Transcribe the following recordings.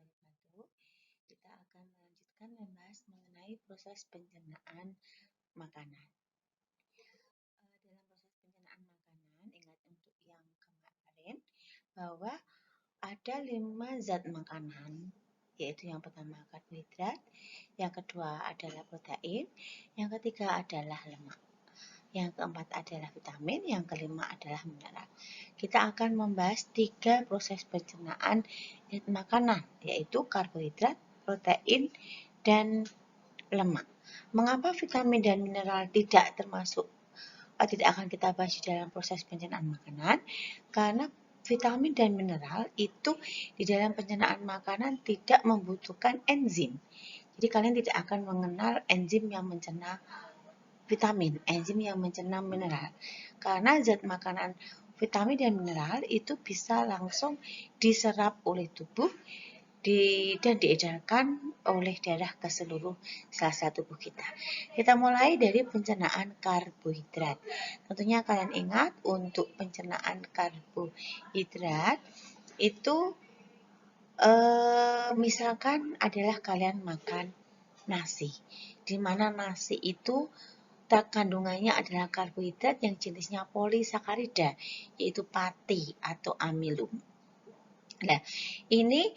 wabarakatuh. Kita akan melanjutkan membahas mengenai proses pencernaan makanan. Dalam proses pencernaan makanan, ingat untuk yang kemarin bahwa ada 5 zat makanan, yaitu yang pertama karbohidrat, yang kedua adalah protein, yang ketiga adalah lemak. Yang keempat adalah vitamin, yang kelima adalah mineral. Kita akan membahas 3 proses pencernaan makanan, yaitu karbohidrat, protein, dan lemak. Mengapa vitamin dan mineral tidak akan kita bahas di dalam proses pencernaan makanan? Karena vitamin dan mineral itu di dalam pencernaan makanan tidak membutuhkan enzim. Jadi kalian tidak akan mengenal enzim yang mencerna vitamin, enzim yang mencerna mineral. Karena zat makanan vitamin dan mineral itu bisa langsung diserap oleh tubuh dan diedarkan oleh darah ke seluruh sel-sel tubuh kita. Kita mulai dari pencernaan karbohidrat. Tentunya kalian ingat untuk pencernaan karbohidrat itu misalkan adalah kalian makan nasi, di mana nasi itu kandungannya adalah karbohidrat yang jenisnya polisakarida, yaitu pati atau amilum. Nah, ini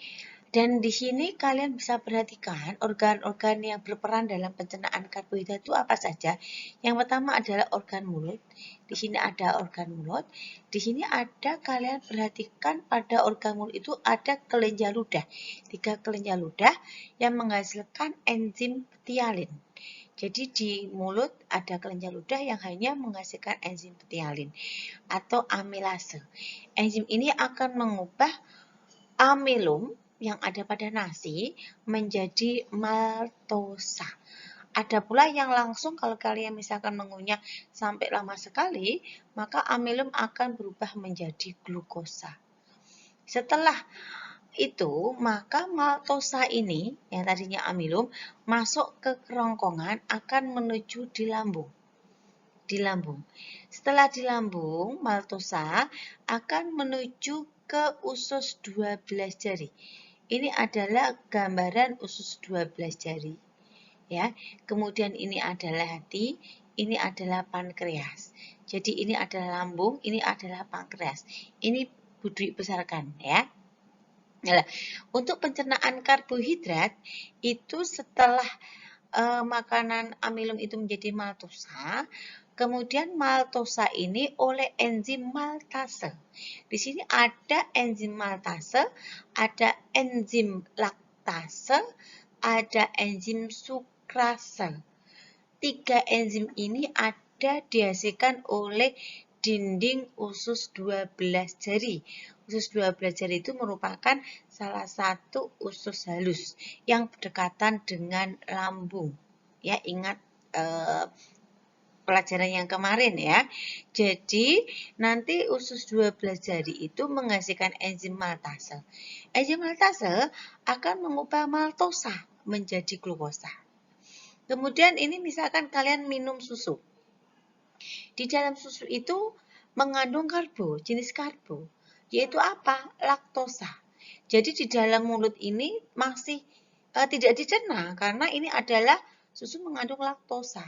dan di sini kalian bisa perhatikan organ-organ yang berperan dalam pencernaan karbohidrat itu apa saja. Yang pertama adalah organ mulut. Di sini ada organ mulut. Di sini ada, kalian perhatikan pada organ mulut itu ada kelenjar ludah. 3 kelenjar ludah yang menghasilkan enzim ptialin. Jadi di mulut ada kelenjar ludah yang hanya menghasilkan enzim ptialin atau amilase. Enzim ini akan mengubah amilum yang ada pada nasi menjadi maltosa. Ada pula yang langsung kalau kalian misalkan mengunyah sampai lama sekali, maka amilum akan berubah menjadi glukosa. Setelah itu, maka maltosa ini yang tadinya amilum masuk ke kerongkongan akan menuju di lambung. Setelah di lambung, maltosa akan menuju ke usus 12 jari. Ini adalah gambaran usus 12 jari. Ya. Kemudian ini adalah hati, ini adalah pankreas. Jadi ini adalah lambung, ini adalah pankreas. Ini dibesarkan ya. Nah, untuk pencernaan karbohidrat itu setelah makanan amilum itu menjadi maltosa, kemudian maltosa ini oleh enzim maltase. Di sini ada enzim maltase, ada enzim laktase, ada enzim sukrase. 3 enzim ini ada dihasilkan oleh dinding usus 12 jari. Usus 12 jari itu merupakan salah satu usus halus yang berdekatan dengan lambung. Ya, ingat pelajaran yang kemarin ya. Jadi, nanti usus 12 jari itu menghasilkan enzim maltase. Enzim maltase akan mengubah maltosa menjadi glukosa. Kemudian ini misalkan kalian minum susu. Di dalam susu itu mengandung karbo, jenis karbo, yaitu apa? Laktosa. Jadi di dalam mulut ini masih tidak dicerna karena ini adalah susu mengandung laktosa.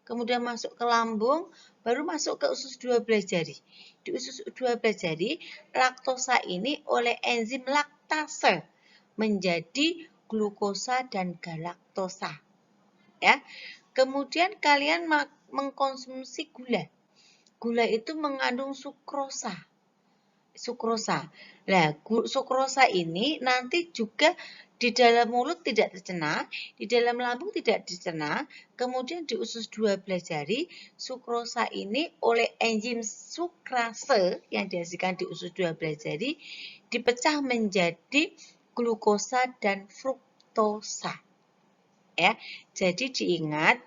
Kemudian masuk ke lambung, baru masuk ke usus 12 jari. Di usus 12 jari, laktosa ini oleh enzim laktase menjadi glukosa dan galaktosa. Ya. Kemudian kalian mengkonsumsi gula. Gula itu mengandung sukrosa. Nah, sukrosa ini nanti juga di dalam mulut tidak dicerna, di dalam lambung tidak dicerna, kemudian di usus 12 jari, sukrosa ini oleh enzim sukrase yang dihasilkan di usus 12 jari dipecah menjadi glukosa dan fruktosa. Ya, jadi diingat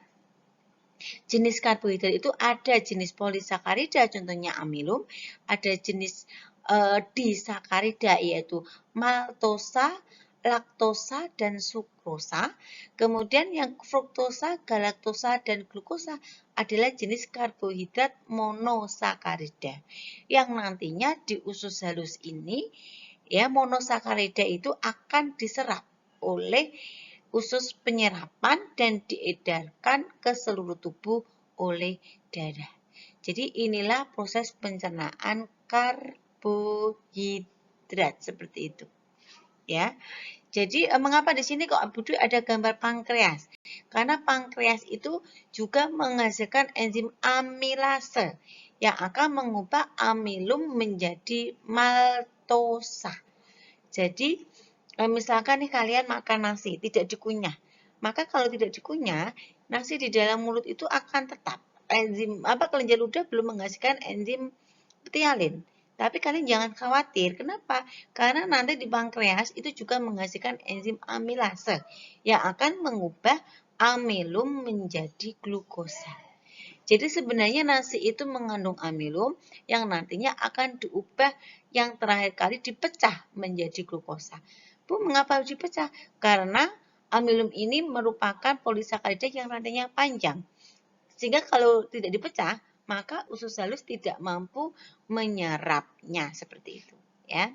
jenis karbohidrat itu ada jenis polisakarida contohnya amilum, ada jenis disakarida yaitu maltosa, laktosa dan sukrosa. Kemudian yang fruktosa, galaktosa dan glukosa adalah jenis karbohidrat monosakarida yang nantinya di usus halus ini Ya, monosakarida itu akan diserap oleh usus penyerapan dan diedarkan ke seluruh tubuh oleh darah. Jadi inilah proses pencernaan karbohidrat seperti itu. Ya. Jadi mengapa di sini kok Budi ada gambar pankreas? Karena pankreas itu juga menghasilkan enzim amilase yang akan mengubah amilum menjadi maltosa. Jadi misalkan nih kalian makan nasi tidak dikunyah, maka kalau tidak dikunyah, nasi di dalam mulut itu akan tetap. Enzim kelenjar ludah belum menghasilkan enzim ptialin. Tapi kalian jangan khawatir. Kenapa? Karena nanti di pankreas itu juga menghasilkan enzim amilase yang akan mengubah amilum menjadi glukosa. Jadi sebenarnya nasi itu mengandung amilum yang nantinya akan diubah yang terakhir kali dipecah menjadi glukosa. Bu, mengapa dipecah? Karena amilum ini merupakan polisakarida yang rantainya panjang. Sehingga kalau tidak dipecah, maka usus halus tidak mampu menyerapnya seperti itu, ya.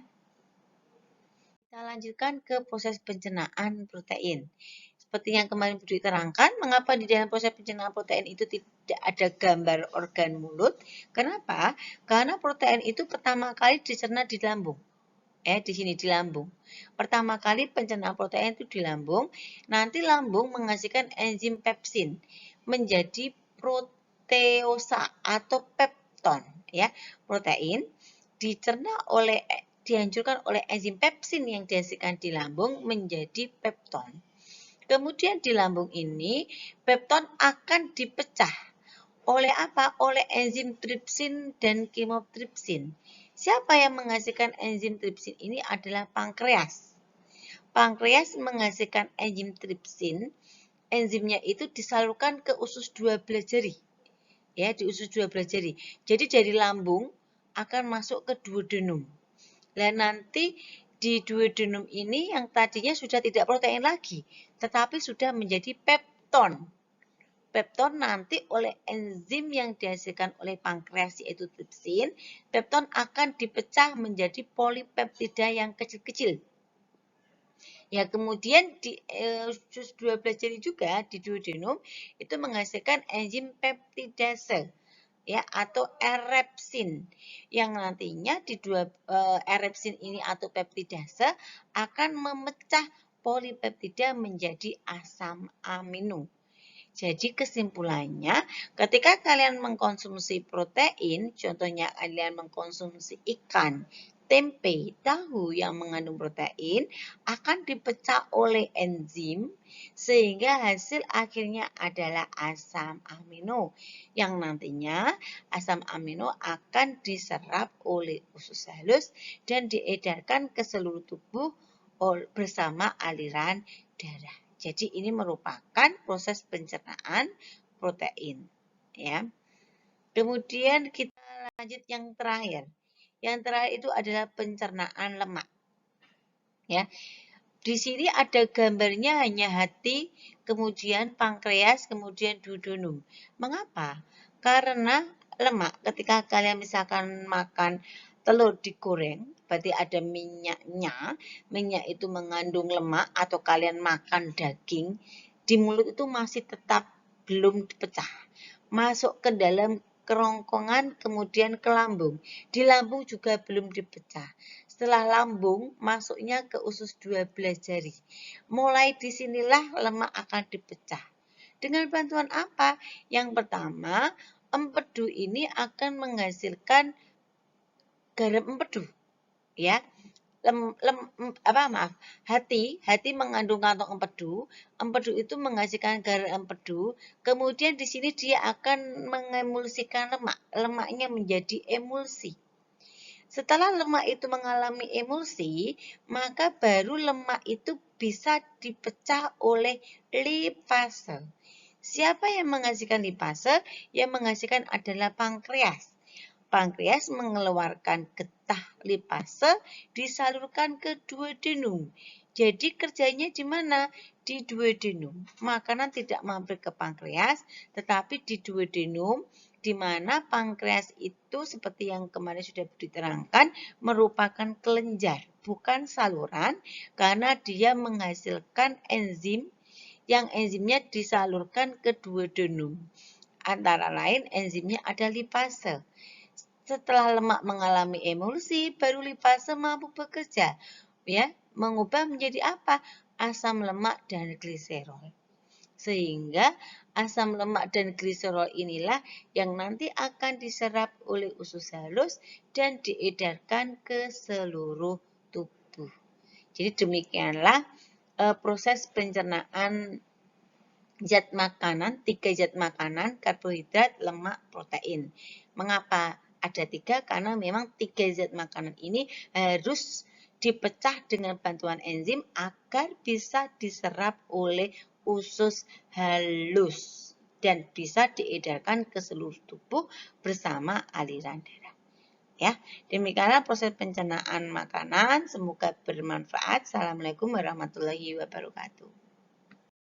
Kita lanjutkan ke proses pencernaan protein. Seperti yang kemarin Budi terangkan, mengapa di dalam proses pencernaan protein itu tidak ada gambar organ mulut? Kenapa? Karena protein itu pertama kali dicerna di lambung. Di sini di lambung. Pertama kali pencernaan protein itu di lambung, nanti lambung menghasilkan enzim pepsin menjadi proteosa atau pepton, ya. Protein dihancurkan oleh enzim pepsin yang dihasilkan di lambung menjadi pepton. Kemudian di lambung ini, pepton akan dipecah oleh apa? Oleh enzim tripsin dan kimotripsin. Siapa yang menghasilkan enzim tripsin ini adalah pankreas. Pankreas menghasilkan enzim tripsin. Enzimnya itu disalurkan ke usus 12 jari. Ya, di usus 12 jari. Jadi dari lambung akan masuk ke duodenum. Dan nanti di duodenum ini yang tadinya sudah tidak protein lagi, tetapi sudah menjadi pepton. Pepton nanti oleh enzim yang dihasilkan oleh pankreas yaitu tripsin, pepton akan dipecah menjadi polipeptida yang kecil-kecil. Ya, kemudian di usus 12 jari juga di duodenum itu menghasilkan enzim peptidase, ya, atau erepsin yang nantinya di erepsin ini atau peptidase akan memecah polipeptida menjadi asam amino. Jadi kesimpulannya, ketika kalian mengkonsumsi protein, contohnya kalian mengkonsumsi ikan, tempe, tahu yang mengandung protein akan dipecah oleh enzim sehingga hasil akhirnya adalah asam amino yang nantinya asam amino akan diserap oleh usus halus dan diedarkan ke seluruh tubuh bersama aliran darah. Jadi ini merupakan proses pencernaan protein, ya. Kemudian kita lanjut yang terakhir. Yang terakhir itu adalah pencernaan lemak. Ya. Di sini ada gambarnya hanya hati, kemudian pankreas, kemudian duodenum. Mengapa? Karena lemak ketika kalian misalkan makan telur digoreng, berarti ada minyaknya. Minyak itu mengandung lemak atau kalian makan daging, di mulut itu masih tetap belum dipecah. Masuk ke dalam kerongkongan, kemudian ke lambung. Di lambung juga belum dipecah. Setelah lambung, masuknya ke usus 12 jari. Mulai disinilah lemak akan dipecah. Dengan bantuan apa? Yang pertama, empedu ini akan menghasilkan garam empedu, ya. Hati mengandung kantong empedu itu menghasilkan garam empedu, kemudian di sini dia akan mengemulsikan lemaknya menjadi emulsi. Setelah lemak itu mengalami emulsi, maka baru lemak itu bisa dipecah oleh lipase. Siapa yang menghasilkan lipase? Yang menghasilkan adalah pankreas. Pankreas mengeluarkan getah lipase disalurkan ke duodenum. Jadi kerjanya di mana? Di duodenum. Makanan tidak mampir ke pankreas, tetapi di duodenum di mana pankreas itu seperti yang kemarin sudah diterangkan merupakan kelenjar, bukan saluran, karena dia menghasilkan enzim yang enzimnya disalurkan ke duodenum. Antara lain enzimnya ada lipase. Setelah lemak mengalami emulsi, baru lipase mampu bekerja, ya, mengubah menjadi apa? Asam lemak dan gliserol. Sehingga asam lemak dan gliserol inilah yang nanti akan diserap oleh usus halus dan diedarkan ke seluruh tubuh. Jadi demikianlah proses pencernaan zat makanan, 3 zat makanan, karbohidrat, lemak, protein. Mengapa ada 3? Karena memang 3 zat makanan ini harus dipecah dengan bantuan enzim agar bisa diserap oleh usus halus dan bisa diedarkan ke seluruh tubuh bersama aliran darah. Ya, demikianlah proses pencernaan makanan. Semoga bermanfaat. Assalamualaikum warahmatullahi wabarakatuh.